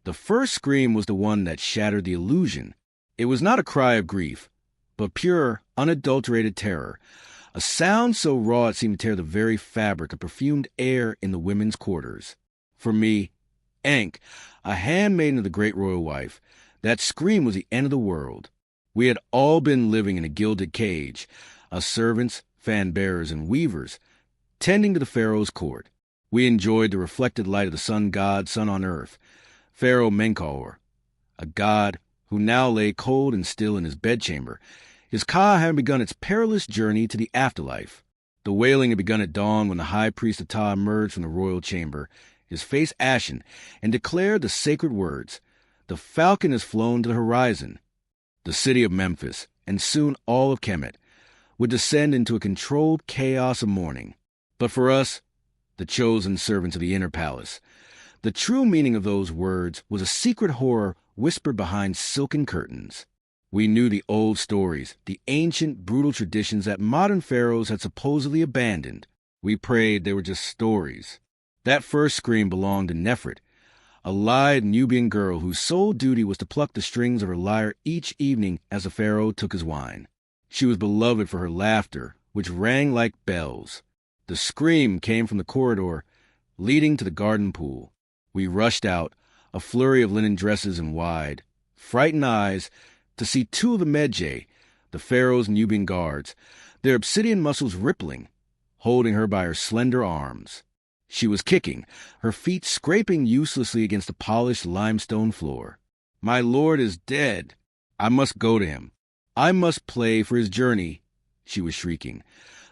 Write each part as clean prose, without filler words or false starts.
The first scream was the one that shattered the illusion. It was not a cry of grief, but pure, unadulterated terror, a sound so raw it seemed to tear the very fabric of perfumed air in the women's quarters. For me, Ankh, a handmaiden of the great royal wife, that scream was the end of the world. We had all been living in a gilded cage, us servants, fan-bearers, and weavers, tending to the Pharaoh's court. We enjoyed the reflected light of the sun god, sun on earth, Pharaoh Menkaure, a god who now lay cold and still in his bedchamber, his ka having begun its perilous journey to the afterlife. The wailing had begun at dawn when the high priest of Ta emerged from the royal chamber, his face ashen, and declared the sacred words, "The falcon has flown to the horizon." The city of Memphis, and soon all of Kemet, would descend into a controlled chaos of mourning. But for us, the chosen servants of the inner palace, the true meaning of those words was a secret horror whispered behind silken curtains. We knew the old stories, the ancient, brutal traditions that modern pharaohs had supposedly abandoned. We prayed they were just stories. That first scream belonged to Nefret, a lithe Nubian girl whose sole duty was to pluck the strings of her lyre each evening as the pharaoh took his wine. She was beloved for her laughter, which rang like bells. The scream came from the corridor leading to the garden pool. We rushed out, a flurry of linen dresses and wide, frightened eyes, to see two of the Medjay, the pharaoh's Nubian guards, their obsidian muscles rippling, holding her by her slender arms. She was kicking, her feet scraping uselessly against the polished limestone floor. "My lord is dead. I must go to him. I must play for his journey," she was shrieking.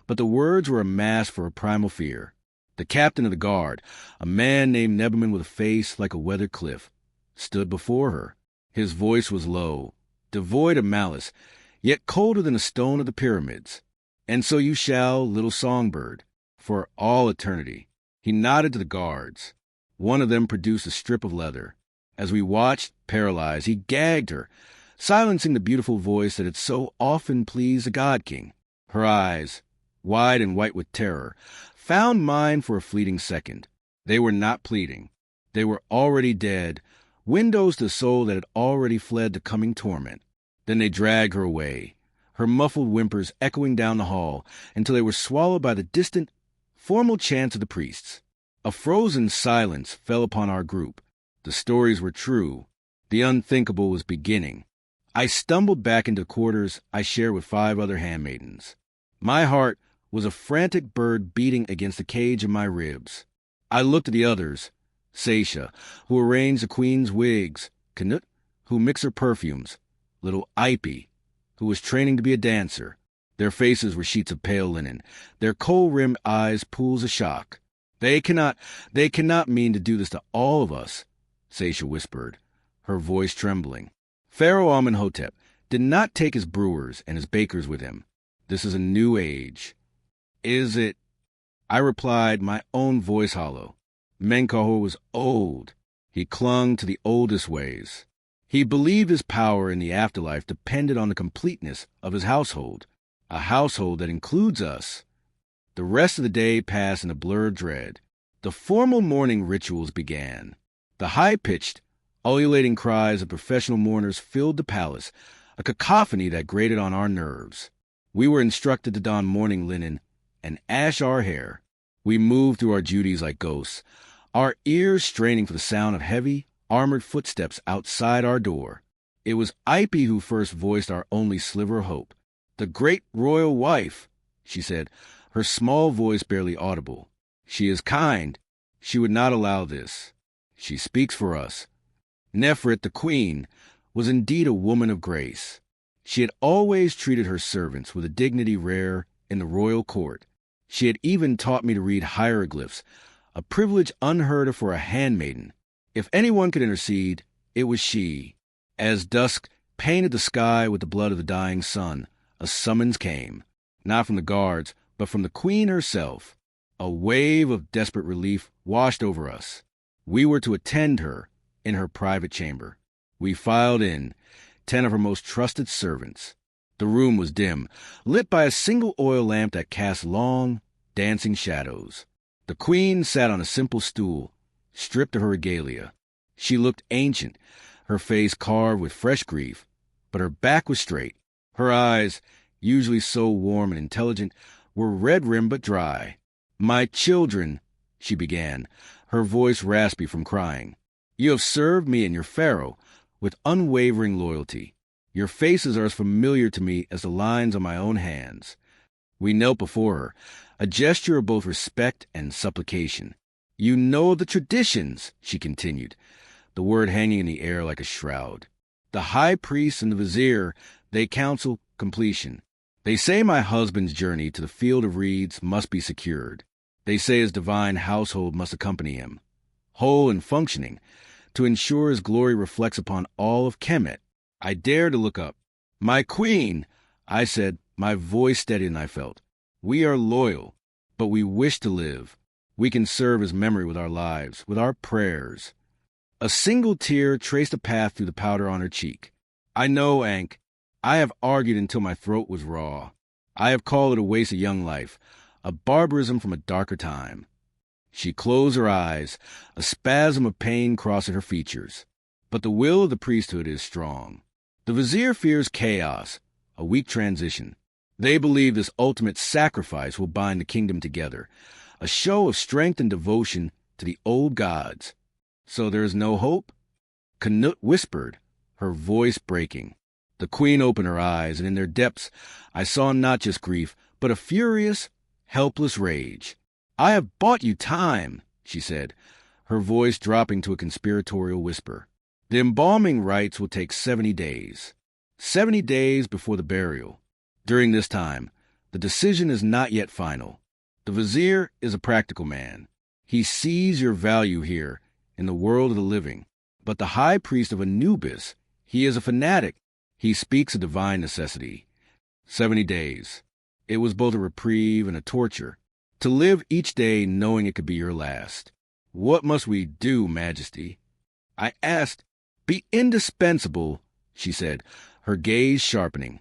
But the words were a mask for a primal fear. The captain of the guard, a man named Nebaman with a face like a weathered cliff, stood before her. His voice was low, devoid of malice, yet colder than a stone of the pyramids. "And so you shall, little songbird, for all eternity." He nodded to the guards. One of them produced a strip of leather. As we watched, paralyzed, he gagged her, silencing the beautiful voice that had so often pleased the God King. Her eyes, wide and white with terror, found mine for a fleeting second. They were not pleading. They were already dead, windows to the soul that had already fled the coming torment. Then they dragged her away, her muffled whimpers echoing down the hall until they were swallowed by the distant, formal chants of the priests. A frozen silence fell upon our group. The stories were true. The unthinkable was beginning. I stumbled back into quarters I shared with 5 other handmaidens. My heart was a frantic bird beating against the cage of my ribs. I looked at the others, Seisha, who arranged the queen's wigs, Knut, who mixed her perfumes, little Ipe, who was training to be a dancer. Their faces were sheets of pale linen, their kohl-rimmed eyes pools of shock. They cannot mean to do this to all of us," Seisha whispered, her voice trembling. "Pharaoh Amenhotep did not take his brewers and his bakers with him. This is a new age." "Is it?" I replied, my own voice hollow. Menkaure was old. He clung to the oldest ways. He believed his power in the afterlife depended on the completeness of his household. A household that includes us. The rest of the day passed in a blurred dread. The formal mourning rituals began. The high-pitched, ululating cries of professional mourners filled the palace, a cacophony that grated on our nerves. We were instructed to don mourning linen and ash our hair. We moved through our duties like ghosts, our ears straining for the sound of heavy, armored footsteps outside our door. It was Ipe who first voiced our only sliver of hope. "The great royal wife," she said, her small voice barely audible. "She is kind. She would not allow this. She speaks for us." Nefret, the queen, was indeed a woman of grace. She had always treated her servants with a dignity rare in the royal court. She had even taught me to read hieroglyphs, a privilege unheard of for a handmaiden. If anyone could intercede, it was she. As dusk painted the sky with the blood of the dying sun, a summons came, not from the guards, but from the queen herself. A wave of desperate relief washed over us. We were to attend her in her private chamber. We filed in, 10 of her most trusted servants. The room was dim, lit by a single oil lamp that cast long, dancing shadows. The queen sat on a simple stool, stripped of her regalia. She looked ancient, her face carved with fresh grief, but her back was straight. Her eyes, usually so warm and intelligent, were red-rimmed but dry. "My children," she began, her voice raspy from crying, "you have served me and your Pharaoh with unwavering loyalty. Your faces are as familiar to me as the lines on my own hands." We knelt before her, a gesture of both respect and supplication. "You know the traditions," she continued, the word hanging in the air like a shroud. "The high priest and the vizier, they counsel completion. They say my husband's journey to the field of reeds must be secured. They say his divine household must accompany him, whole and functioning, to ensure his glory reflects upon all of Kemet." I dared to look up. "My queen," I said, my voice steady and I felt. "We are loyal, but we wish to live. We can serve his memory with our lives, with our prayers." A single tear traced a path through the powder on her cheek. "I know, Ankh. I have argued until my throat was raw. I have called it a waste of young life, a barbarism from a darker time." She closed her eyes, a spasm of pain crossing her features. But the will of the priesthood is strong. The vizier fears chaos, a weak transition. They believe this ultimate sacrifice will bind the kingdom together, a show of strength and devotion to the old gods. "So there is no hope?" Canute whispered, her voice breaking. The queen opened her eyes, and in their depths I saw not just grief, but a furious, helpless rage. "I have bought you time," she said, her voice dropping to a conspiratorial whisper. "The embalming rites will take 70 days. 70 days before the burial. During this time, the decision is not yet final. The vizier is a practical man. He sees your value here in the world of the living. But the high priest of Anubis, he is a fanatic. He speaks of divine necessity. 70 days. It was both a reprieve and a torture. To live each day knowing it could be your last. What must we do, Majesty?" I asked. "Be indispensable," she said, her gaze sharpening,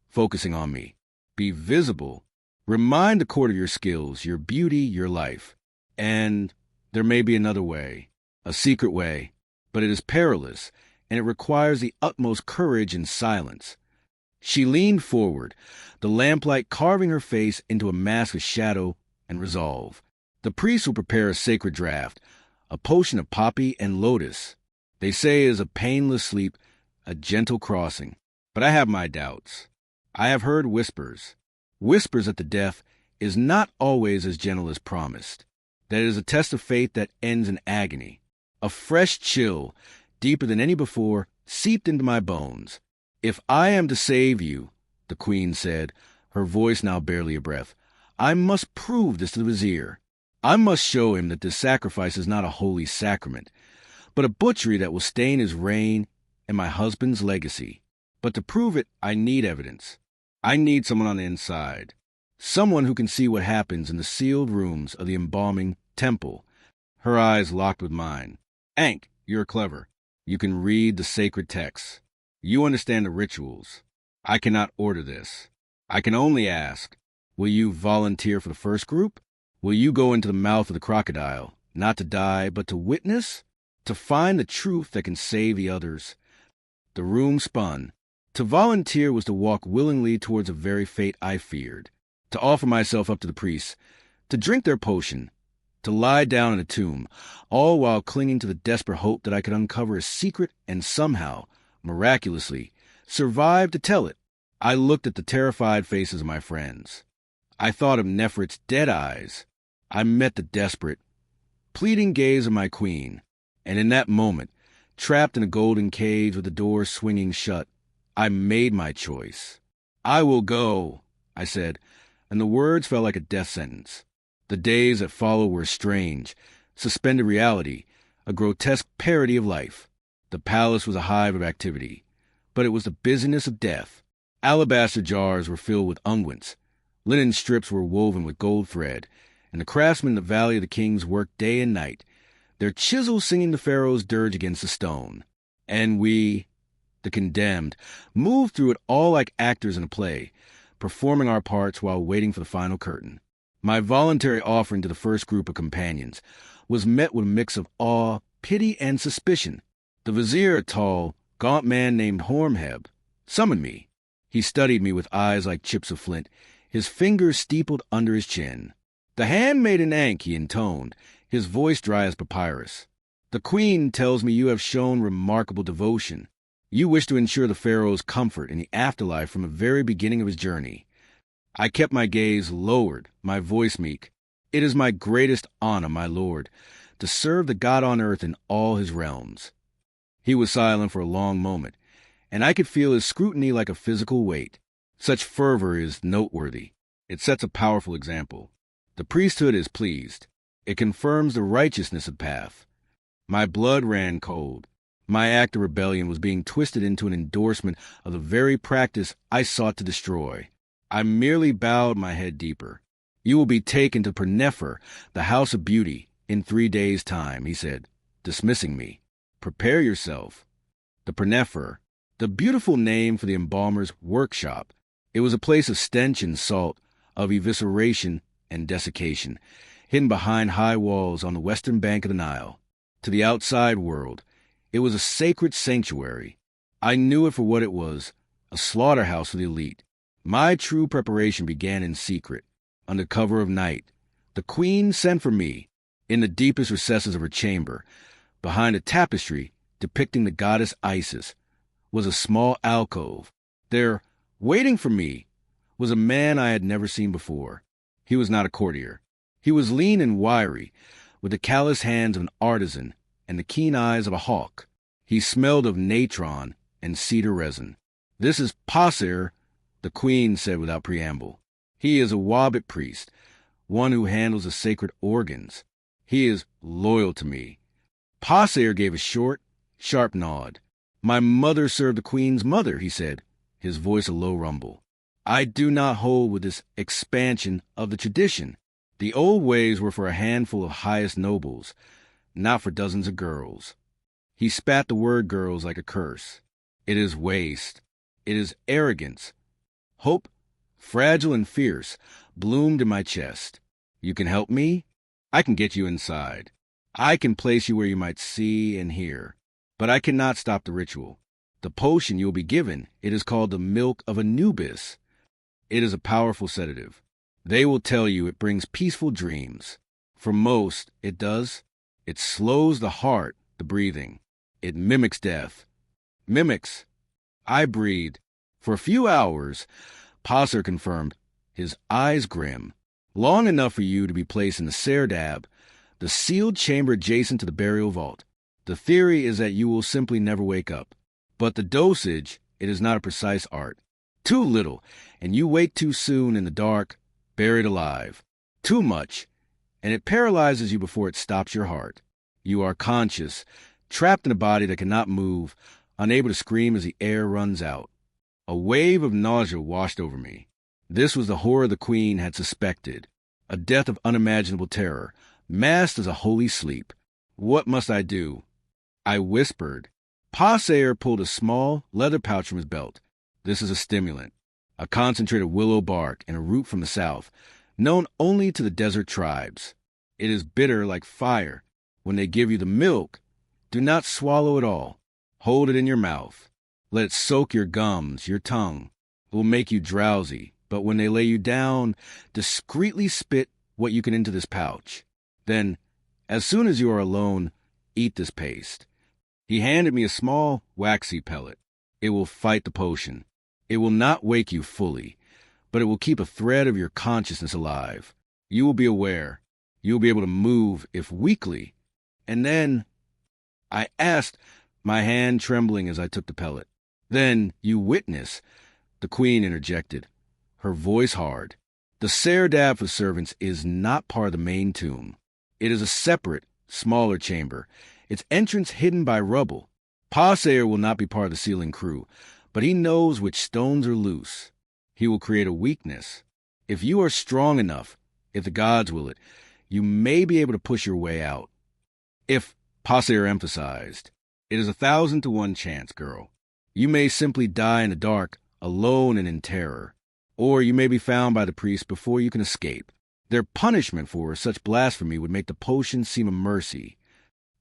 focusing on me. "Be visible. Remind the court of your skills, your beauty, your life. And there may be another way, a secret way, but it is perilous, and it requires the utmost courage and silence." She leaned forward, the lamplight carving her face into a mask of shadow and resolve. "The priest will prepare a sacred draught, a potion of poppy and lotus. They say it is a painless sleep, a gentle crossing. But I have my doubts. I have heard whispers. Whispers that the death is not always as gentle as promised. That it is a test of faith that ends in agony. A fresh chill, deeper than any before, seeped into my bones. "If I am to save you," the queen said, her voice now barely a breath, "I must prove this to the vizier. I must show him that this sacrifice is not a holy sacrament, but a butchery that will stain his reign and my husband's legacy. But to prove it, I need evidence. I need someone on the inside. Someone who can see what happens in the sealed rooms of the embalming temple." Her eyes locked with mine. "Ankh, you're clever. You can read the sacred texts. You understand the rituals. I cannot order this. I can only ask, will you volunteer for the first group? Will you go into the mouth of the crocodile, not to die, but to witness? To find the truth that can save the others?" The room spun. To volunteer was to walk willingly towards a very fate I feared. To offer myself up to the priests, to drink their potion, to lie down in a tomb, all while clinging to the desperate hope that I could uncover a secret and somehow, miraculously, survive to tell it. I looked at the terrified faces of my friends. I thought of Nefret's dead eyes. I met the desperate, pleading gaze of my queen. And in that moment, trapped in a golden cage with the door swinging shut, I made my choice. "I will go," I said, and the words felt like a death sentence. The days that followed were strange, suspended reality, a grotesque parody of life. The palace was a hive of activity, but it was the busyness of death. Alabaster jars were filled with unguents, linen strips were woven with gold thread, and the craftsmen in the Valley of the Kings worked day and night, their chisels singing the Pharaoh's dirge against the stone. And we, the condemned, moved through it all like actors in a play, performing our parts while waiting for the final curtain. My voluntary offering to the first group of companions was met with a mix of awe pity and suspicion. The vizier, a tall, gaunt man named Hormheb, summoned me. He studied me with eyes like chips of flint, his fingers steepled under his chin. "The handmaiden Ankh," he intoned, his voice dry as papyrus. "The queen tells me you have shown remarkable devotion. You wish to ensure the pharaoh's comfort in the afterlife from the very beginning of his journey." I kept my gaze lowered, my voice meek. "It is my greatest honor, my lord, to serve the God on earth in all his realms." He was silent for a long moment, and I could feel his scrutiny like a physical weight. Such fervor is noteworthy. It sets a powerful example. The priesthood is pleased. It confirms the righteousness of path. My blood ran cold. My act of rebellion was being twisted into an endorsement of the very practice I sought to destroy. I merely bowed my head deeper. "You will be taken to Pernefer, the House of Beauty, in 3 days' time," he said, dismissing me. "Prepare yourself." The Pernefer, the beautiful name for the embalmer's workshop. It was a place of stench and salt, of evisceration and desiccation, hidden behind high walls on the western bank of the Nile. To the outside world, it was a sacred sanctuary. I knew it for what it was, a slaughterhouse for the elite. My true preparation began in secret, under cover of night. The queen sent for me, in the deepest recesses of her chamber. Behind a tapestry depicting the goddess Isis was a small alcove. There, waiting for me, was a man I had never seen before. He was not a courtier. He was lean and wiry, with the callous hands of an artisan and the keen eyes of a hawk. He smelled of natron and cedar resin. "This is Passer," the queen said without preamble. "He is a Wabbit priest, one who handles the sacred organs. He is loyal to me." Passer gave a short, sharp nod. "My mother served the queen's mother," he said, his voice a low rumble. "I do not hold with this expansion of the tradition. The old ways were for a handful of highest nobles, not for dozens of girls." He spat the word girls like a curse. "It is waste. It is arrogance." Hope, fragile and fierce, bloomed in my chest. "You can help me? I can get you inside. I can place you where you might see and hear. But I cannot stop the ritual. The potion you will be given, it is called the milk of Anubis. It is a powerful sedative. They will tell you it brings peaceful dreams. For most, it does. It slows the heart, the breathing. It mimics death. Mimics. I breathed. For a few hours, Passer confirmed, his eyes grim. Long enough for you to be placed in the serdab, the sealed chamber adjacent to the burial vault. The theory is that you will simply never wake up. But the dosage, it is not a precise art. Too little, and you wait too soon in the dark, buried alive. Too much, and it paralyzes you before it stops your heart. You are conscious, trapped in a body that cannot move, unable to scream as the air runs out. A wave of nausea washed over me. This was the horror the queen had suspected, a death of unimaginable terror, masked as a holy sleep. What must I do? I whispered. Passer pulled a small leather pouch from his belt. This is a stimulant, a concentrated willow bark and a root from the south, known only to the desert tribes. It is bitter like fire. When they give you the milk, do not swallow it all. Hold it in your mouth. Let it soak your gums, your tongue. It will make you drowsy, but when they lay you down, discreetly spit what you can into this pouch. Then, as soon as you are alone, eat this paste. He handed me a small, waxy pellet. It will fight the potion. It will not wake you fully, but it will keep a thread of your consciousness alive. You will be aware. You will be able to move, if weakly. And then, I asked, my hand trembling as I took the pellet. Then you witness, the queen interjected, her voice hard. The serdab for servants is not part of the main tomb. It is a separate, smaller chamber, its entrance hidden by rubble. Passer will not be part of the sealing crew, but he knows which stones are loose. He will create a weakness. If you are strong enough, if the gods will it, you may be able to push your way out. If, Passer emphasized, it is 1,000 to 1 chance, girl. You may simply die in the dark, alone and in terror, or you may be found by the priests before you can escape. Their punishment for such blasphemy would make the potion seem a mercy.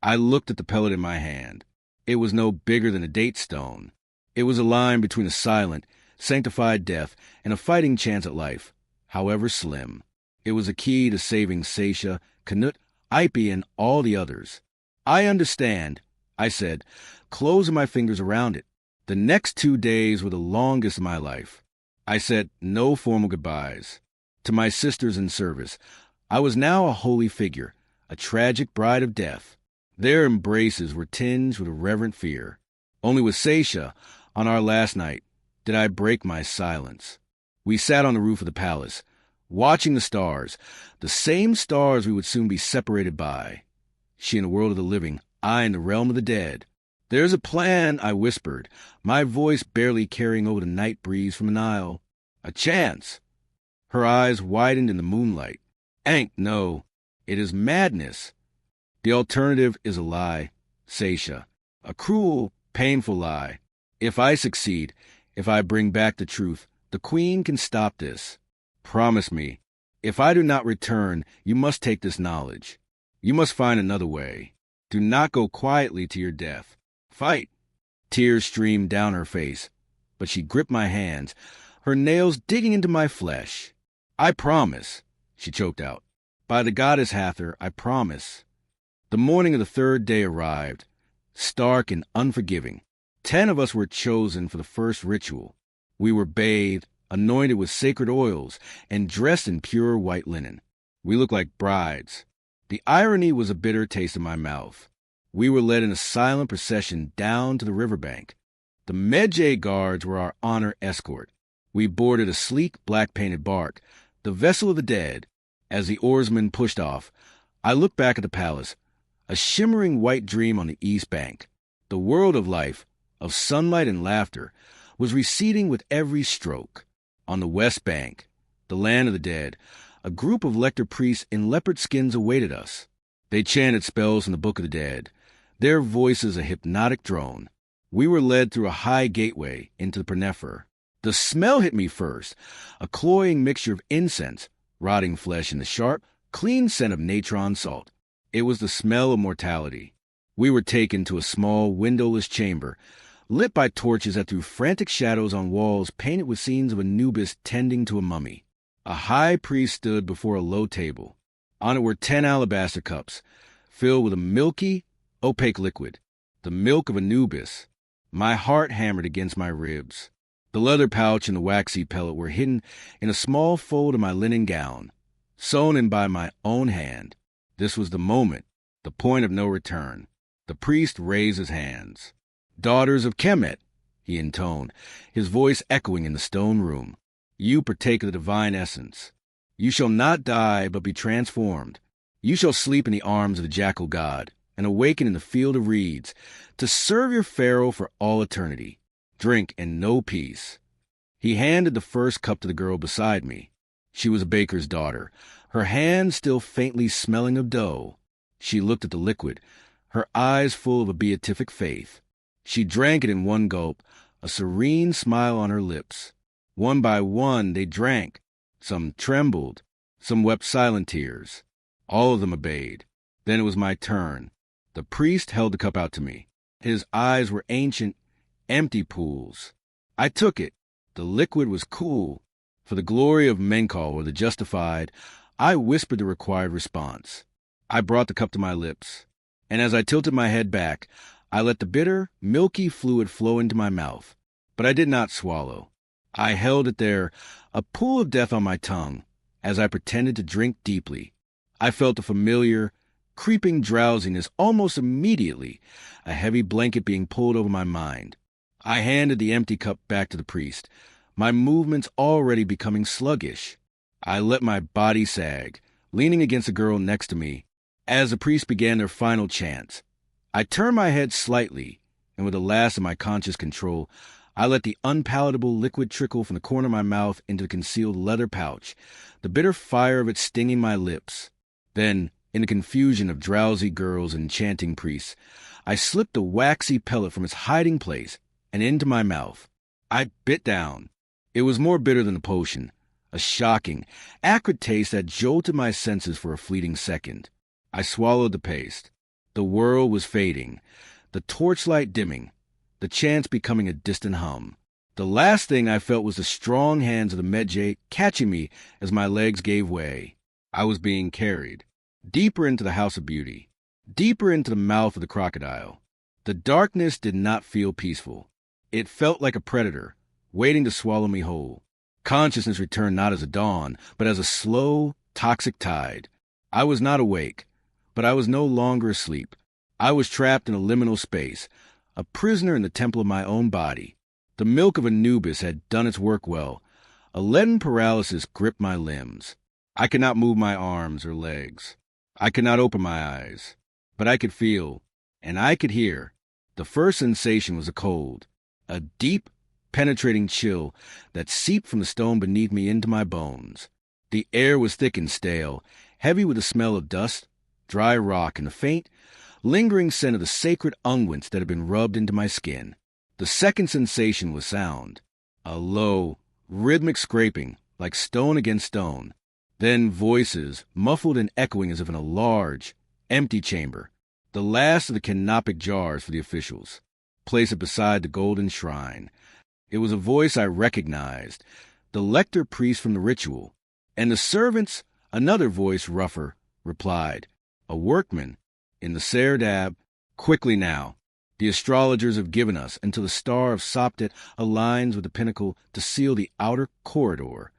I looked at the pellet in my hand. It was no bigger than a date stone. It was a line between a silent, sanctified death and a fighting chance at life, however slim. It was a key to saving Seisha, Canute, Ipe, and all the others. I understand, I said, closing my fingers around it. The next 2 days were the longest of my life. I said no formal goodbyes. To my sisters in service, I was now a holy figure, a tragic bride of death. Their embraces were tinged with a reverent fear. Only with Seisha, on our last night, did I break my silence. We sat on the roof of the palace, watching the stars, the same stars we would soon be separated by. She in the world of the living, I in the realm of the dead. "There's a plan," I whispered, my voice barely carrying over the night breeze from the Nile. "A chance." Her eyes widened in the moonlight. "Ankh, no. It is madness. The alternative is a lie, Seisha. A cruel, painful lie. If I succeed, if I bring back the truth, the Queen can stop this. Promise me. If I do not return, you must take this knowledge. You must find another way. Do not go quietly to your death. Fight." Tears streamed down her face, but she gripped my hands, her nails digging into my flesh. "I promise," she choked out. "By the goddess Hathor, I promise." The morning of the 3rd day arrived, stark and unforgiving. 10 of us were chosen for the first ritual. We were bathed, anointed with sacred oils, and dressed in pure white linen. We looked like brides. The irony was a bitter taste in my mouth. We were led in a silent procession down to the riverbank. The Medjay guards were our honor escort. We boarded a sleek, black-painted bark, the vessel of the dead. As the oarsmen pushed off, I looked back at the palace, a shimmering white dream on the east bank. The world of life, of sunlight and laughter, was receding with every stroke. On the west bank, the land of the dead, a group of lector priests in leopard skins awaited us. They chanted spells from the Book of the Dead, their voices a hypnotic drone. We were led through a high gateway into the Pernefer. The smell hit me first, a cloying mixture of incense, rotting flesh, and the sharp, clean scent of natron salt. It was the smell of mortality. We were taken to a small, windowless chamber, lit by torches that threw frantic shadows on walls painted with scenes of Anubis tending to a mummy. A high priest stood before a low table. On it were 10 alabaster cups, filled with a milky, opaque liquid, the milk of Anubis. My heart hammered against my ribs. The leather pouch and the waxy pellet were hidden in a small fold of my linen gown, sewn in by my own hand. This was the moment, the point of no return. The priest raised his hands. "Daughters of Kemet," he intoned, his voice echoing in the stone room. "You partake of the divine essence. You shall not die, but be transformed. You shall sleep in the arms of the jackal god, and awaken in the field of reeds, to serve your Pharaoh for all eternity. Drink and know peace." He handed the first cup to the girl beside me. She was a baker's daughter, her hands still faintly smelling of dough. She looked at the liquid, her eyes full of a beatific faith. She drank it in one gulp, a serene smile on her lips. One by one they drank. Some trembled, some wept silent tears. All of them obeyed. Then it was my turn. The priest held the cup out to me. His eyes were ancient, empty pools. I took it. The liquid was cool. For the glory of Menkal, or the justified, I whispered the required response. I brought the cup to my lips, and as I tilted my head back, I let the bitter, milky fluid flow into my mouth. But I did not swallow. I held it there, a pool of death on my tongue, as I pretended to drink deeply. I felt a familiar, creeping drowsiness almost immediately, a heavy blanket being pulled over my mind. I handed the empty cup back to the priest, my movements already becoming sluggish. I let my body sag, leaning against the girl next to me, as the priest began their final chants. I turned my head slightly, and with the last of my conscious control, I let the unpalatable liquid trickle from the corner of my mouth into the concealed leather pouch, the bitter fire of it stinging my lips. Then, in the confusion of drowsy girls and chanting priests, I slipped the waxy pellet from its hiding place and into my mouth. I bit down. It was more bitter than the potion, a shocking, acrid taste that jolted my senses for a fleeting second. I swallowed the paste. The world was fading, the torchlight dimming, the chants becoming a distant hum. The last thing I felt was the strong hands of the Medjay catching me as my legs gave way. I was being carried deeper into the House of Beauty, deeper into the mouth of the crocodile. The darkness did not feel peaceful. It felt like a predator, waiting to swallow me whole. Consciousness returned not as a dawn, but as a slow, toxic tide. I was not awake, but I was no longer asleep. I was trapped in a liminal space, a prisoner in the temple of my own body. The milk of Anubis had done its work well. A leaden paralysis gripped my limbs. I could not move my arms or legs. I could not open my eyes. But I could feel, and I could hear. The first sensation was a cold, a deep, penetrating chill that seeped from the stone beneath me into my bones. The air was thick and stale, heavy with the smell of dust, dry rock, and the faint, lingering scent of the sacred unguents that had been rubbed into my skin. The second sensation was sound, a low, rhythmic scraping, like stone against stone. Then voices, muffled and echoing as if in a large, empty chamber. The last of the canopic jars for the officials. Place it beside the golden shrine. It was a voice I recognized, the lector priest from the ritual. And the servants, another voice rougher, replied, a workman, in the Serdab, quickly now. The astrologers have given us until the star of Sopdet aligns with the pinnacle to seal the outer corridor.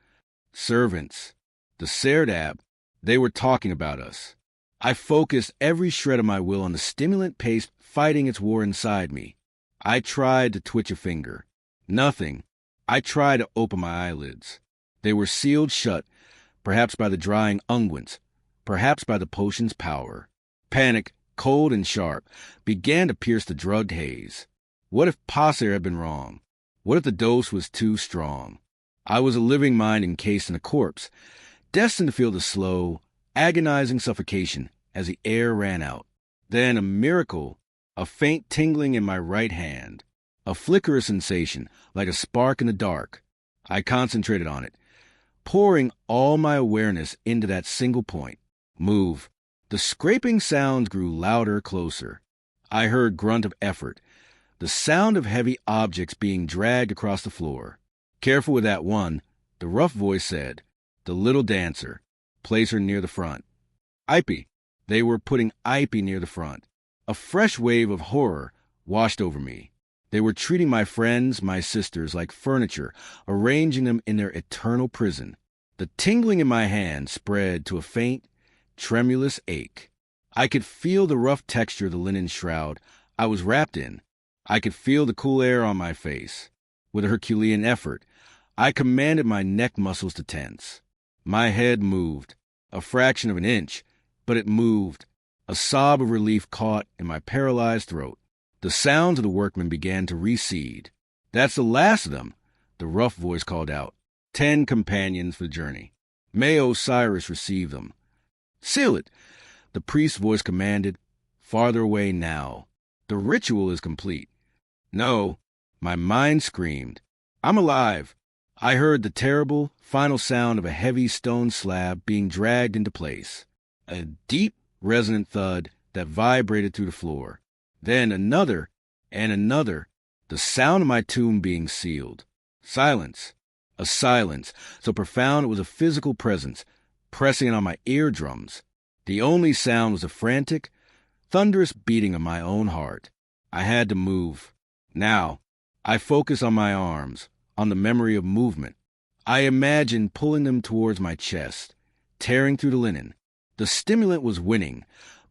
Servants, the Serdab, they were talking about us. I focused every shred of my will on the stimulant paste fighting its war inside me. I tried to twitch a finger. Nothing. I tried to open my eyelids. They were sealed shut, perhaps by the drying unguents, perhaps by the potion's power. Panic, cold and sharp, began to pierce the drugged haze. What if Passer had been wrong? What if the dose was too strong? I was a living mind encased in a corpse, destined to feel the slow, agonizing suffocation as the air ran out. Then a miracle, a faint tingling in my right hand, a flicker of sensation like a spark in the dark. I concentrated on it, pouring all my awareness into that single point. Move. The scraping sounds grew louder, closer. I heard grunt of effort, the sound of heavy objects being dragged across the floor. Careful with that one, the rough voice said. The little dancer. Place her near the front. Ipe. They were putting Ipe near the front. A fresh wave of horror washed over me. They were treating my friends, my sisters, like furniture, arranging them in their eternal prison. The tingling in my hand spread to a faint, tremulous ache. I could feel the rough texture of the linen shroud I was wrapped in. I could feel the cool air on my face. With a Herculean effort, I commanded my neck muscles to tense. My head moved, a fraction of an inch, but it moved. A sob of relief caught in my paralyzed throat. The sounds of the workmen began to recede. That's the last of them, the rough voice called out. 10 companions for the journey. May Osiris receive them. Seal it, the priest's voice commanded. Farther away now. The ritual is complete. No, my mind screamed. I'm alive. I heard the terrible, final sound of a heavy stone slab being dragged into place. A deep, resonant thud that vibrated through the floor. Then another, and another. The sound of my tomb being sealed. Silence. A silence so profound it was a physical presence, pressing on my eardrums. The only sound was a frantic, thunderous beating of my own heart. I had to move. Now, I focused on my arms, on the memory of movement. I imagined pulling them towards my chest, tearing through the linen. The stimulant was winning,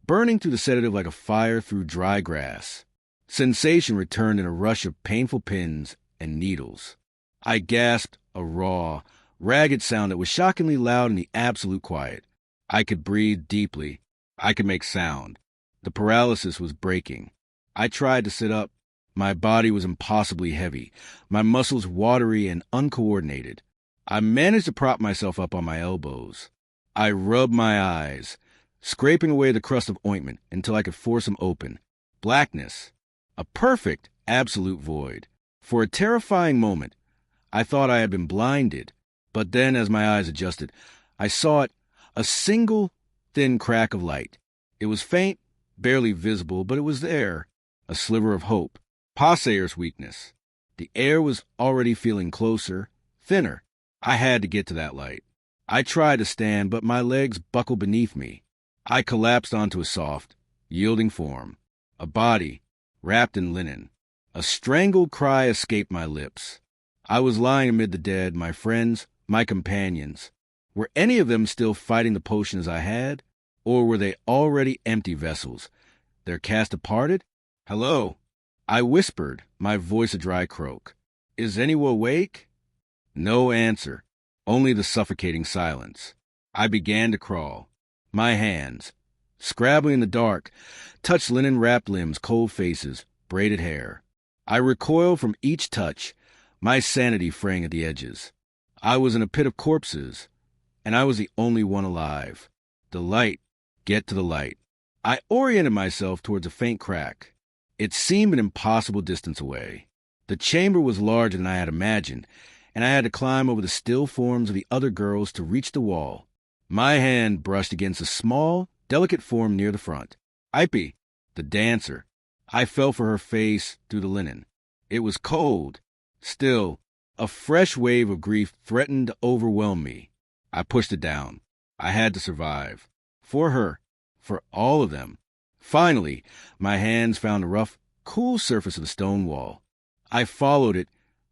burning through the sedative like a fire through dry grass. Sensation returned in a rush of painful pins and needles. I gasped a raw, ragged sound that was shockingly loud in the absolute quiet. I could breathe deeply. I could make sound. The paralysis was breaking. I tried to sit up. My body was impossibly heavy, my muscles watery and uncoordinated. I managed to prop myself up on my elbows. I rubbed my eyes, scraping away the crust of ointment until I could force them open. Blackness. A perfect, absolute void. For a terrifying moment, I thought I had been blinded, but then as my eyes adjusted, I saw it, a single, thin crack of light. It was faint, barely visible, but it was there, a sliver of hope. Passeer's weakness. The air was already feeling closer, thinner. I had to get to that light. I tried to stand, but my legs buckled beneath me. I collapsed onto a soft, yielding form, a body wrapped in linen. A strangled cry escaped my lips. I was lying amid the dead, my friends, my companions. Were any of them still fighting the potions I had, or were they already empty vessels? Their caste departed? Hello? I whispered, my voice a dry croak. Is anyone awake? No answer, only the suffocating silence. I began to crawl. My hands, scrabbling in the dark, touched linen-wrapped limbs, cold faces, braided hair. I recoiled from each touch, my sanity fraying at the edges. I was in a pit of corpses, and I was the only one alive. The light, get to the light. I oriented myself towards a faint crack. It seemed an impossible distance away. The chamber was larger than I had imagined, and I had to climb over the still forms of the other girls to reach the wall. My hand brushed against a small, delicate form near the front. Ipe, the dancer. I fell for her face through the linen. It was cold. Still, a fresh wave of grief threatened to overwhelm me. I pushed it down. I had to survive. For her. For all of them. Finally, my hands found the rough, cool surface of the stone wall. I followed it,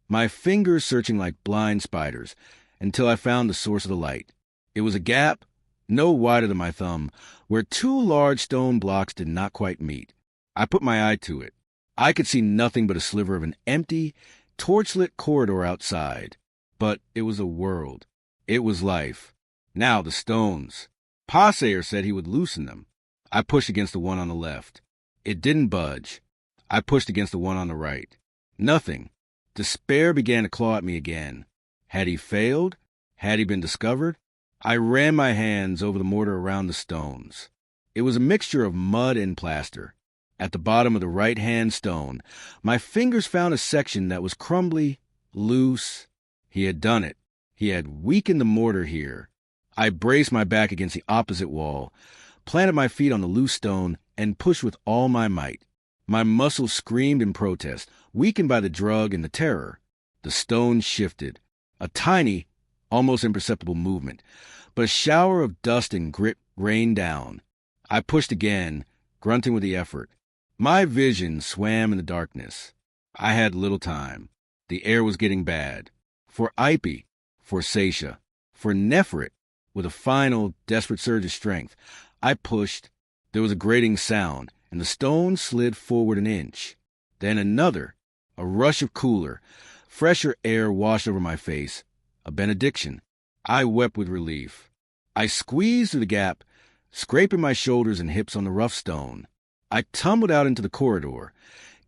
my fingers searching like blind spiders, until I found the source of the light. It was a gap, no wider than my thumb, where two large stone blocks did not quite meet. I put my eye to it. I could see nothing but a sliver of an empty, torchlit corridor outside. But it was a world. It was life. Now the stones. Passeer said he would loosen them. I pushed against the one on the left. It didn't budge. I pushed against the one on the right. Nothing. Despair began to claw at me again. Had he failed? Had he been discovered? I ran my hands over the mortar around the stones. It was a mixture of mud and plaster. At the bottom of the right-hand stone, my fingers found a section that was crumbly, loose. He had done it. He had weakened the mortar here. I braced my back against the opposite wall, planted my feet on the loose stone, and pushed with all my might. My muscles screamed in protest, weakened by the drug and the terror. The stone shifted. A tiny, almost imperceptible movement, but a shower of dust and grit rained down. I pushed again, grunting with the effort. My vision swam in the darkness. I had little time. The air was getting bad. For Ipe, for Seisha, for Nefrit, with a final, desperate surge of strength, I pushed. There was a grating sound, and the stone slid forward an inch. Then another, a rush of cooler, fresher air washed over my face. A benediction. I wept with relief. I squeezed through the gap, scraping my shoulders and hips on the rough stone. I tumbled out into the corridor,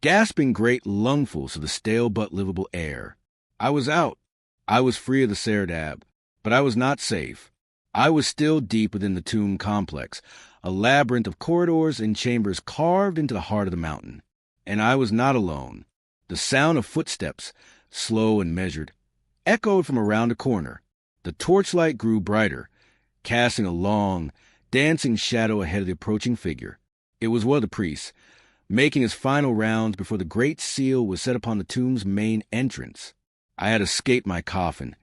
gasping great lungfuls of the stale but livable air. I was out. I was free of the Serdab, but I was not safe. I was still deep within the tomb complex, a labyrinth of corridors and chambers carved into the heart of the mountain. And I was not alone. The sound of footsteps, slow and measured, echoed from around a corner. The torchlight grew brighter, casting a long, dancing shadow ahead of the approaching figure. It was one of the priests, making his final rounds before the great seal was set upon the tomb's main entrance. I had escaped my coffin,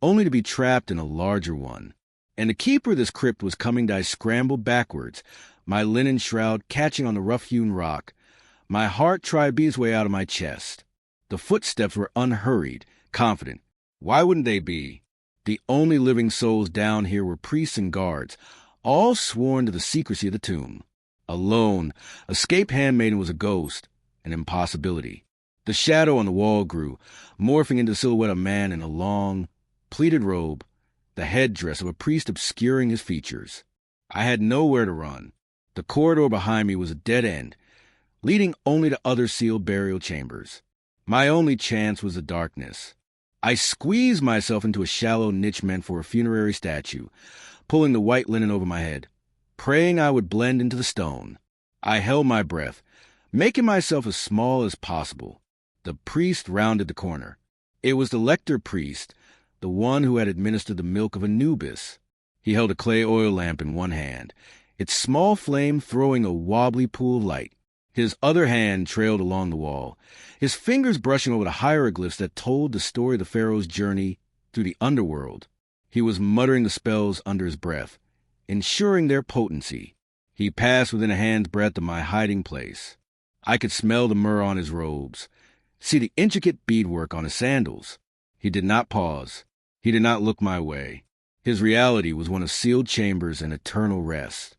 only to be trapped in a larger one. And the keeper of this crypt was coming. I scrambled backwards, my linen shroud catching on the rough-hewn rock. My heart tried to beat its way out of my chest. The footsteps were unhurried, confident. Why wouldn't they be? The only living souls down here were priests and guards, all sworn to the secrecy of the tomb. Alone, escaped handmaiden was a ghost, an impossibility. The shadow on the wall grew, morphing into the silhouette of a man in a long, pleated robe, the headdress of a priest obscuring his features. I had nowhere to run. The corridor behind me was a dead end, leading only to other sealed burial chambers. My only chance was the darkness. I squeezed myself into a shallow niche meant for a funerary statue, pulling the white linen over my head, praying I would blend into the stone. I held my breath, making myself as small as possible. The priest rounded the corner. It was the lector priest, the one who had administered the milk of Anubis. He held a clay oil lamp in one hand, its small flame throwing a wobbly pool of light. His other hand trailed along the wall, his fingers brushing over the hieroglyphs that told the story of the Pharaoh's journey through the underworld. He was muttering the spells under his breath, ensuring their potency. He passed within a hand's breadth of my hiding place. I could smell the myrrh on his robes, see the intricate beadwork on his sandals. He did not pause. He did not look my way. His reality was one of sealed chambers and eternal rest.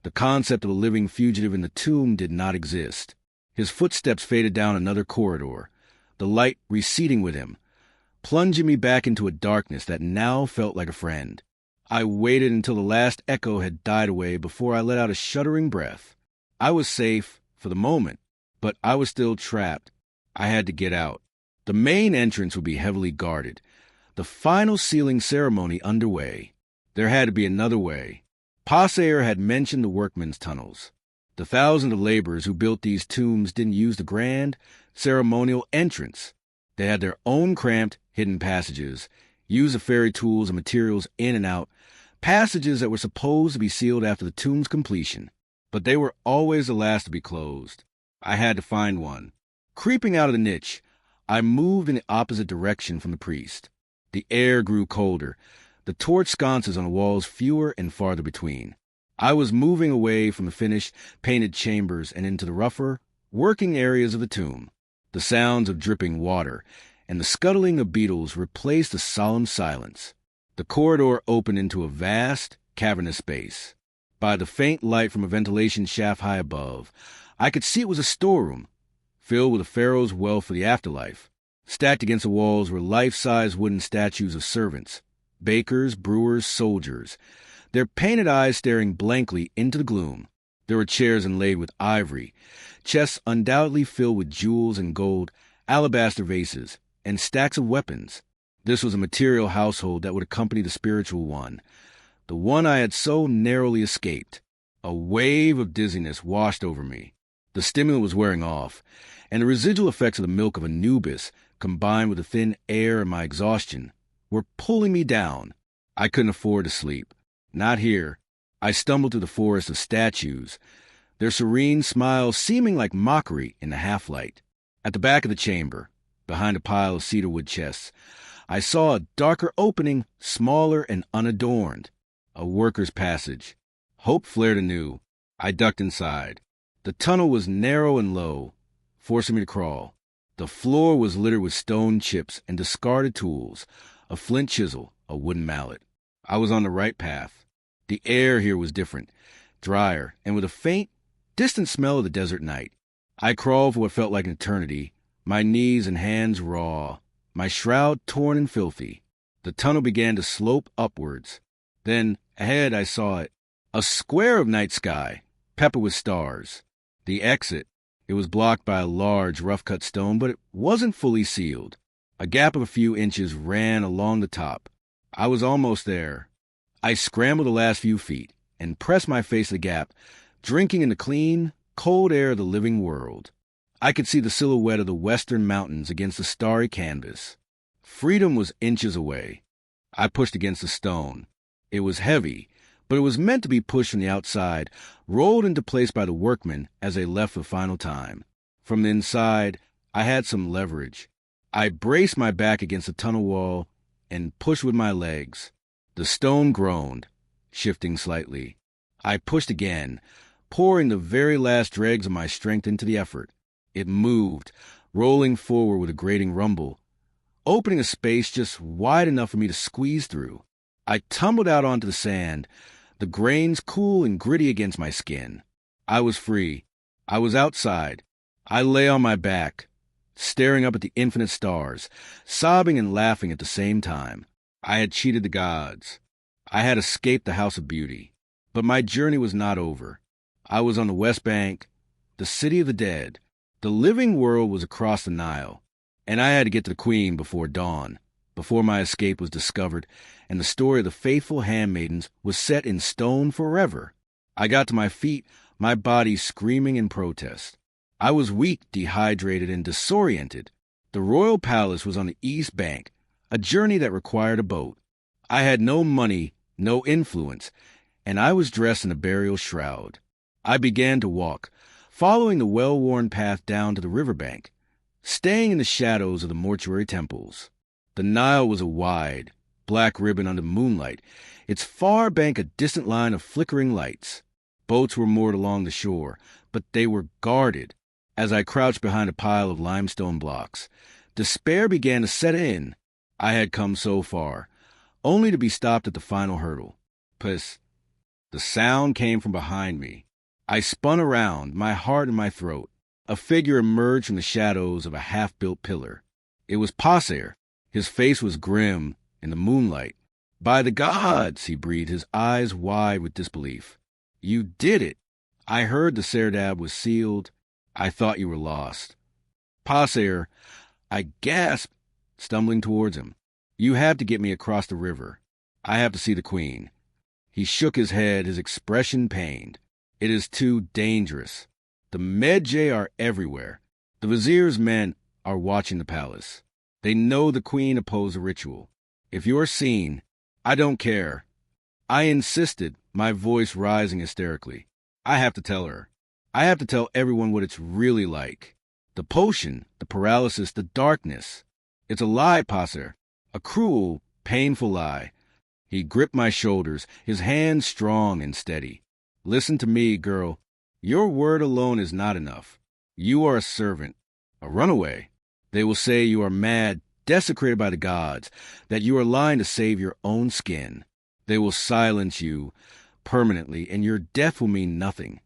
The concept of a living fugitive in the tomb did not exist. His footsteps faded down another corridor, the light receding with him, plunging me back into a darkness that now felt like a friend. I waited until the last echo had died away before I let out a shuddering breath. I was safe for the moment, but I was still trapped. I had to get out. The main entrance would be heavily guarded, the final sealing ceremony underway. There had to be another way. Passer had mentioned the workmen's tunnels. The thousands of laborers who built these tombs didn't use the grand, ceremonial entrance. They had their own cramped, hidden passages, used the fairy tools and materials in and out, passages that were supposed to be sealed after the tomb's completion. But they were always the last to be closed. I had to find one. Creeping out of the niche, I moved in the opposite direction from the priest. The air grew colder, the torch sconces on the walls fewer and farther between. I was moving away from the finished, painted chambers and into the rougher, working areas of the tomb. The sounds of dripping water and the scuttling of beetles replaced the solemn silence. The corridor opened into a vast, cavernous space. By the faint light from a ventilation shaft high above, I could see it was a storeroom, filled with the Pharaoh's wealth for the afterlife. Stacked against the walls were life-size wooden statues of servants, bakers, brewers, soldiers, their painted eyes staring blankly into the gloom. There were chairs inlaid with ivory, chests undoubtedly filled with jewels and gold, alabaster vases, and stacks of weapons. This was a material household that would accompany the spiritual one, the one I had so narrowly escaped. A wave of dizziness washed over me. The stimulant was wearing off, and the residual effects of the milk of Anubis, combined with the thin air and my exhaustion, were pulling me down. I couldn't afford to sleep. Not here. I stumbled through the forest of statues, their serene smiles seeming like mockery in the half-light. At the back of the chamber, behind a pile of cedarwood chests, I saw a darker opening, smaller and unadorned. A worker's passage. Hope flared anew. I ducked inside. The tunnel was narrow and low, forcing me to crawl. The floor was littered with stone chips and discarded tools, a flint chisel, a wooden mallet. I was on the right path. The air here was different, drier, and with a faint, distant smell of the desert night. I crawled for what felt like an eternity, my knees and hands raw, my shroud torn and filthy. The tunnel began to slope upwards. Then, ahead I saw it, a square of night sky, peppered with stars. The exit. It was blocked by a large, rough-cut stone, but it wasn't fully sealed. A gap of a few inches ran along the top. I was almost there. I scrambled the last few feet and pressed my face to the gap, drinking in the clean, cold air of the living world. I could see the silhouette of the western mountains against the starry canvas. Freedom was inches away. I pushed against the stone. It was heavy, but it was meant to be pushed from the outside, rolled into place by the workmen as they left the final time. From the inside, I had some leverage. I braced my back against the tunnel wall and pushed with my legs. The stone groaned, shifting slightly. I pushed again, pouring the very last dregs of my strength into the effort. It moved, rolling forward with a grating rumble, opening a space just wide enough for me to squeeze through. I tumbled out onto the sand, the grains cool and gritty against my skin. I was free. I was outside. I lay on my back, staring up at the infinite stars, sobbing and laughing at the same time. I had cheated the gods. I had escaped the House of Beauty. But my journey was not over. I was on the West Bank, the city of the dead. The living world was across the Nile, and I had to get to the Queen before dawn, before my escape was discovered, and the story of the faithful handmaidens was set in stone forever. I got to my feet, my body screaming in protest. I was weak, dehydrated, and disoriented. The royal palace was on the east bank, a journey that required a boat. I had no money, no influence, and I was dressed in a burial shroud. I began to walk, following the well-worn path down to the riverbank, staying in the shadows of the mortuary temples. The Nile was a wide, black ribbon under moonlight, its far bank a distant line of flickering lights. Boats were moored along the shore, but they were guarded. As I crouched behind a pile of limestone blocks, despair began to set in. I had come so far, only to be stopped at the final hurdle. Puss. The sound came from behind me. I spun around, my heart in my throat. A figure emerged from the shadows of a half-built pillar. It was Passer. His face was grim in the moonlight. "By the gods," he breathed, his eyes wide with disbelief. "You did it. I heard the Serdab was sealed. I thought you were lost." "Passer," I gasped, stumbling towards him. "You have to get me across the river. I have to see the queen." He shook his head, his expression pained. "It is too dangerous. The Medjay are everywhere. The vizier's men are watching the palace. They know the queen opposed the ritual. If you're seen, I don't care." I insisted, my voice rising hysterically. "I have to tell her. I have to tell everyone what it's really like. The potion, the paralysis, the darkness. It's a lie, Passer. A cruel, painful lie." He gripped my shoulders, his hand strong and steady. "Listen to me, girl. Your word alone is not enough. You are a servant, a runaway. They will say you are mad, desecrated by the gods, that you are lying to save your own skin. They will silence you permanently, and your death will mean nothing."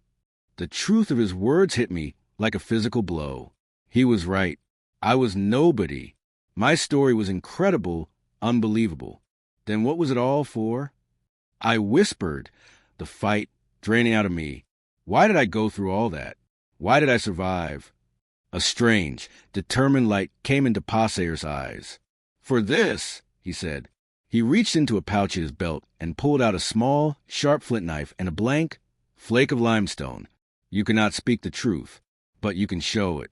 The truth of his words hit me like a physical blow. He was right. I was nobody. My story was incredible, unbelievable. Then what was it all for? I whispered, the fight draining out of me. Why did I go through all that? Why did I survive? A strange, determined light came into Passer's eyes. "For this," he said. He reached into a pouch at his belt and pulled out a small, sharp flint knife and a blank flake of limestone. "You cannot speak the truth, but you can show it."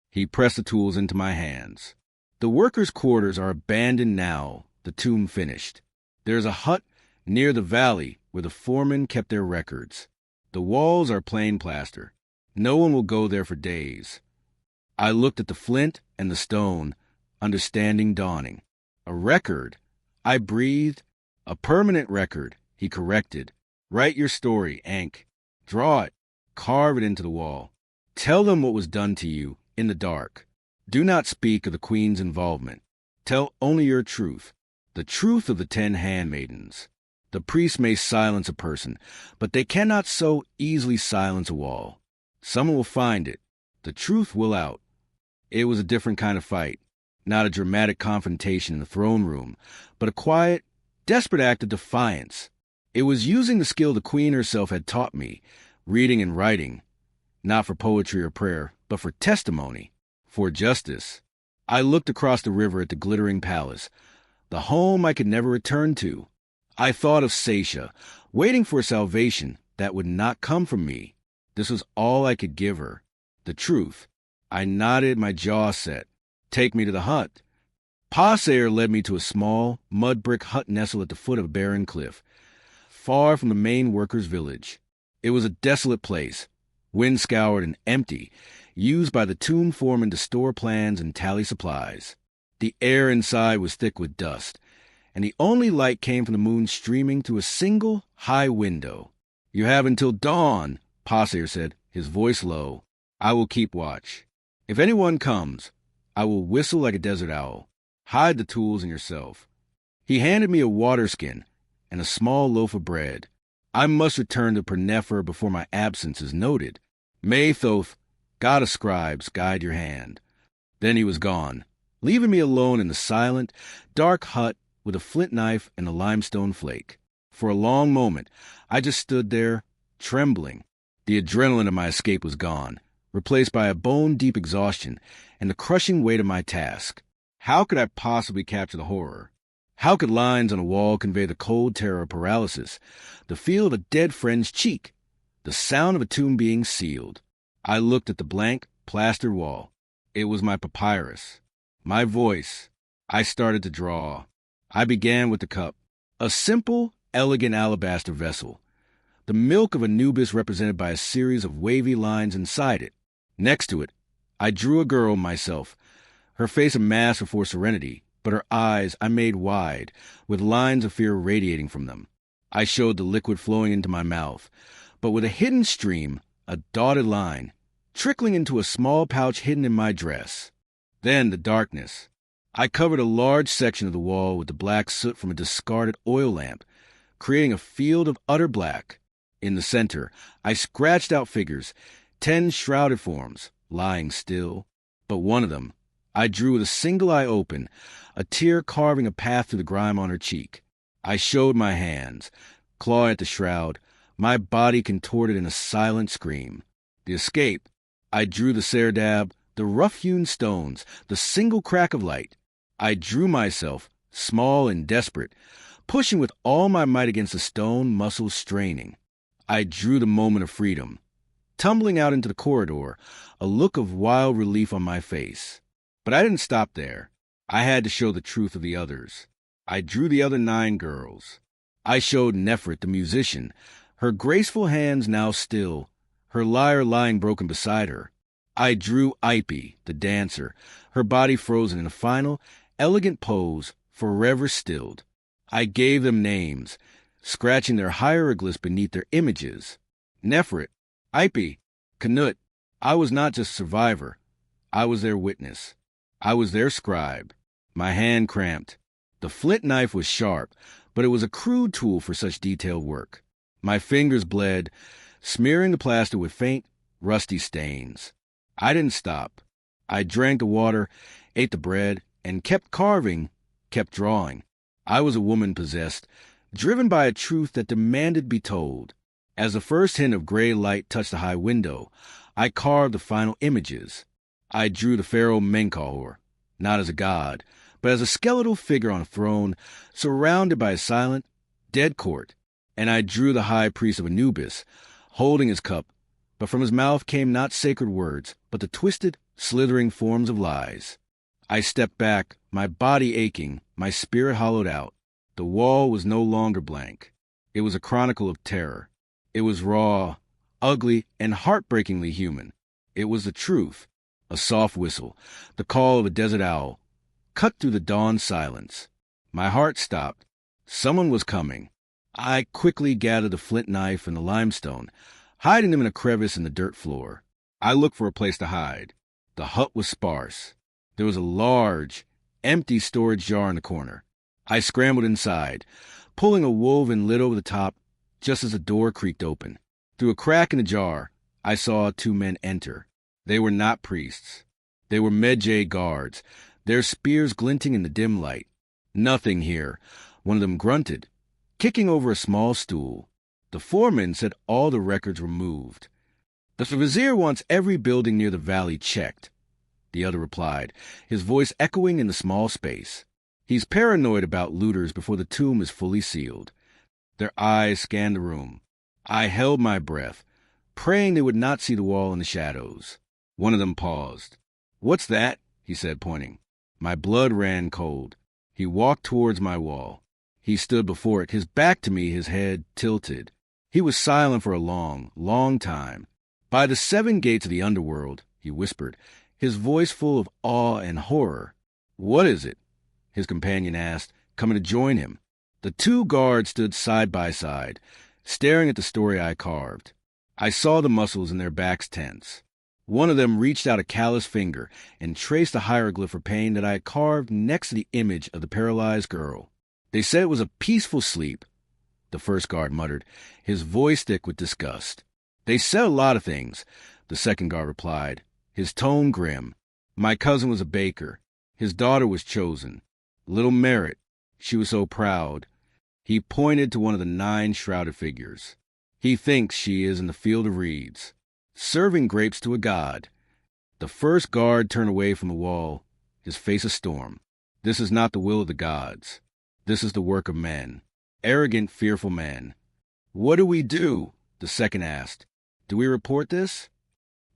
He pressed the tools into my hands. The workers' quarters are abandoned now, the tomb finished. There is a hut near the valley where the foremen kept their records. The walls are plain plaster. No one will go there for days. I looked at the flint and the stone, understanding dawning. "A record," I breathed. "A permanent record," he corrected. "Write your story, Ankh. Draw it. Carve it into the wall. Tell them what was done to you in the dark. Do not speak of the queen's involvement. Tell only your truth, the truth of the 10 handmaidens. The priest may silence a person, but they cannot so easily silence a wall. Someone will find it. The truth will out." It was a different kind of fight, not a dramatic confrontation in the throne room, but a quiet, desperate act of defiance. It was using the skill the queen herself had taught me, reading and writing, not for poetry or prayer, but for testimony, for justice. I looked across the river at the glittering palace, the home I could never return to. I thought of Seisha, waiting for salvation that would not come from me. This was all I could give her, the truth. I nodded, my jaw set. "Take me to the hut." Passer led me to a small, mud-brick hut nestled at the foot of a barren cliff, far from the main workers' village. It was a desolate place, wind-scoured and empty, used by the tomb foreman to store plans and tally supplies. The air inside was thick with dust, and the only light came from the moon streaming through a single, high window. "You have until dawn," Passer said, his voice low. "I will keep watch. If anyone comes, I will whistle like a desert owl. Hide the tools and yourself." He handed me a water skin and a small loaf of bread. I must return to Pernefer before my absence is noted. "May Thoth, god of scribes, guide your hand." Then he was gone, leaving me alone in the silent, dark hut with a flint knife and a limestone flake. For a long moment, I just stood there, trembling. The adrenaline of my escape was gone, replaced by a bone-deep exhaustion and the crushing weight of my task. How could I possibly capture the horror? How could lines on a wall convey the cold terror of paralysis, the feel of a dead friend's cheek, the sound of a tomb being sealed? I looked at the blank, plastered wall. It was my papyrus. My voice. I started to draw. I began with the cup, a simple, elegant alabaster vessel. the milk of Anubis represented by a series of wavy lines inside it. Next to it, I drew a girl myself, her face a mask before serenity, but her eyes I made wide, with lines of fear radiating from them. I showed the liquid flowing into my mouth, but with a hidden stream, a dotted line, trickling into a small pouch hidden in my dress. Then the darkness. I covered a large section of the wall with the black soot from a discarded oil lamp, creating a field of utter black. In the center, I scratched out figures, 10 shrouded forms, lying still. But one of them, I drew with a single eye open, a tear carving a path through the grime on her cheek. I showed my hands, clawing at the shroud, my body contorted in a silent scream. The escape. I drew the serdab, the rough-hewn stones, the single crack of light. I drew myself, small and desperate, pushing with all my might against the stone muscles straining. I drew the moment of freedom. Tumbling out into the corridor, a look of wild relief on my face. But I didn't stop there. I had to show the truth of the others. I drew the other 9 girls. I showed Nefret, the musician, her graceful hands now still, her lyre lying broken beside her. I drew Ipe, the dancer, her body frozen in a final, elegant pose, forever stilled. I gave them names, scratching their hieroglyphs beneath their images. Nefret, Ipe, Canut. I was not just survivor. I was their witness. I was their scribe. My hand cramped. The flint knife was sharp, but it was a crude tool for such detailed work. My fingers bled, smearing the plaster with faint, rusty stains. I didn't stop. I drank the water, ate the bread, and kept carving, kept drawing. I was a woman possessed, driven by a truth that demanded be told. As the first hint of gray light touched the high window, I carved the final images. I drew the Pharaoh Menkaure, not as a god, but as a skeletal figure on a throne, surrounded by a silent, dead court. And I drew the high priest of Anubis, holding his cup, but from his mouth came not sacred words, but the twisted, slithering forms of lies. I stepped back, my body aching, my spirit hollowed out. The wall was no longer blank. It was a chronicle of terror. It was raw, ugly, and heartbreakingly human. It was the truth. A soft whistle, the call of a desert owl, cut through the dawn silence. My heart stopped. Someone was coming. I quickly gathered the flint knife and the limestone, hiding them in a crevice in the dirt floor. I looked for a place to hide. The hut was sparse. There was a large, empty storage jar in the corner. I scrambled inside, pulling a woven lid over the top just as the door creaked open. Through a crack in the jar, I saw 2 men enter. They were not priests. They were Medjay guards, their spears glinting in the dim light. Nothing here, one of them grunted, kicking over a small stool. The foreman said all the records were moved. The vizier wants every building near the valley checked, the other replied, his voice echoing in the small space. He's paranoid about looters before the tomb is fully sealed. Their eyes scanned the room. I held my breath, praying they would not see the wall in the shadows. One of them paused. "What's that?" he said, pointing. My blood ran cold. He walked towards my wall. He stood before it, his back to me, his head tilted. He was silent for a long, long time. "By the 7 gates of the underworld," he whispered, his voice full of awe and horror. "What is it?" his companion asked, coming to join him. The 2 guards stood side by side, staring at the story I carved. I saw the muscles in their backs tense. One of them reached out a calloused finger and traced the hieroglyph for pain that I had carved next to the image of the paralyzed girl. "They said it was a peaceful sleep," the first guard muttered, his voice thick with disgust. "They said a lot of things," the second guard replied, his tone grim. "My cousin was a baker. His daughter was chosen. Little Merit. She was so proud." He pointed to one of the 9 shrouded figures. "He thinks she is in the field of reeds, serving grapes to a god." The first guard turned away from the wall, his face a storm. "This is not the will of the gods. This is the work of men. Arrogant, fearful men." "What do we do?" the second asked. "Do we report this?"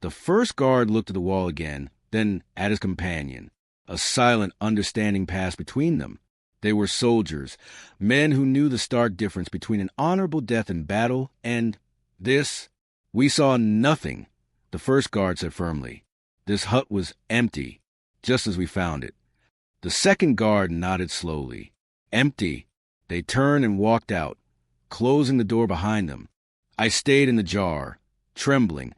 The first guard looked at the wall again, then at his companion. A silent understanding passed between them. They were soldiers, men who knew the stark difference between an honorable death in battle and We saw nothing, the first guard said firmly. This hut was empty, just as we found it. The second guard nodded slowly. Empty. They turned and walked out, closing the door behind them. I stayed in the jar, trembling,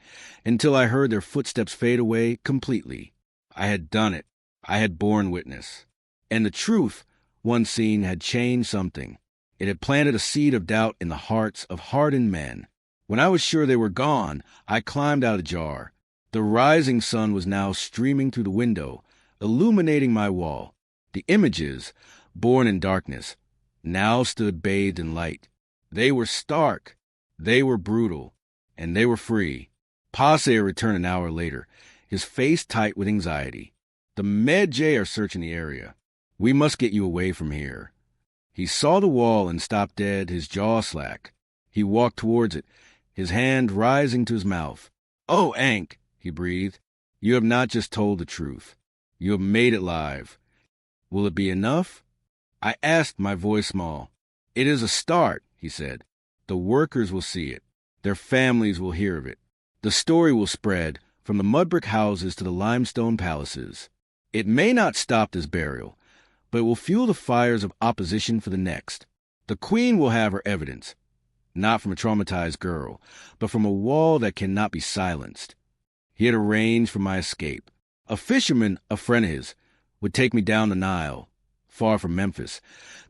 until I heard their footsteps fade away completely. I had done it. I had borne witness. And the truth, once seen, had changed something. It had planted a seed of doubt in the hearts of hardened men. When I was sure they were gone, I climbed out of the jar. The rising sun was now streaming through the window, illuminating my wall. The images, born in darkness, now stood bathed in light. They were stark, they were brutal, and they were free. Pasea returned an hour later, his face tight with anxiety. The Medjay are searching the area. We must get you away from here. He saw the wall and stopped dead, his jaw slack. He walked towards it, his hand rising to his mouth. "Oh, Ankh," he breathed, "you have not just told the truth. You have made it live. Will it be enough?" I asked, my voice small. "It is a start," he said. "The workers will see it. Their families will hear of it. The story will spread from the mud brick houses to the limestone palaces. It may not stop this burial, but it will fuel the fires of opposition for the next. The queen will have her evidence, not from a traumatized girl, but from a wall that cannot be silenced." He had arranged for my escape. A fisherman, a friend of his, would take me down the Nile, far from Memphis,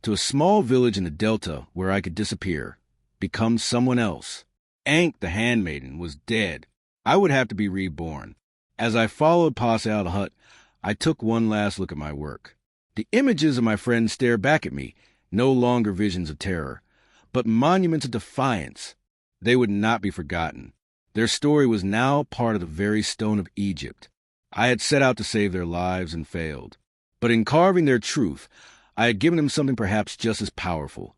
to a small village in the Delta where I could disappear, become someone else. Ankh, the handmaiden, was dead. I would have to be reborn. As I followed Pasea out of the hut, I took one last look at my work. The images of my friends stared back at me, no longer visions of terror, but monuments of defiance. They would not be forgotten. Their story was now part of the very stone of Egypt. I had set out to save their lives and failed. But in carving their truth, I had given them something perhaps just as powerful,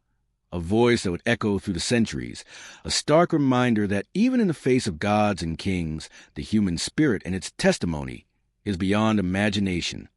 a voice that would echo through the centuries, a stark reminder that even in the face of gods and kings, the human spirit and its testimony is beyond imagination.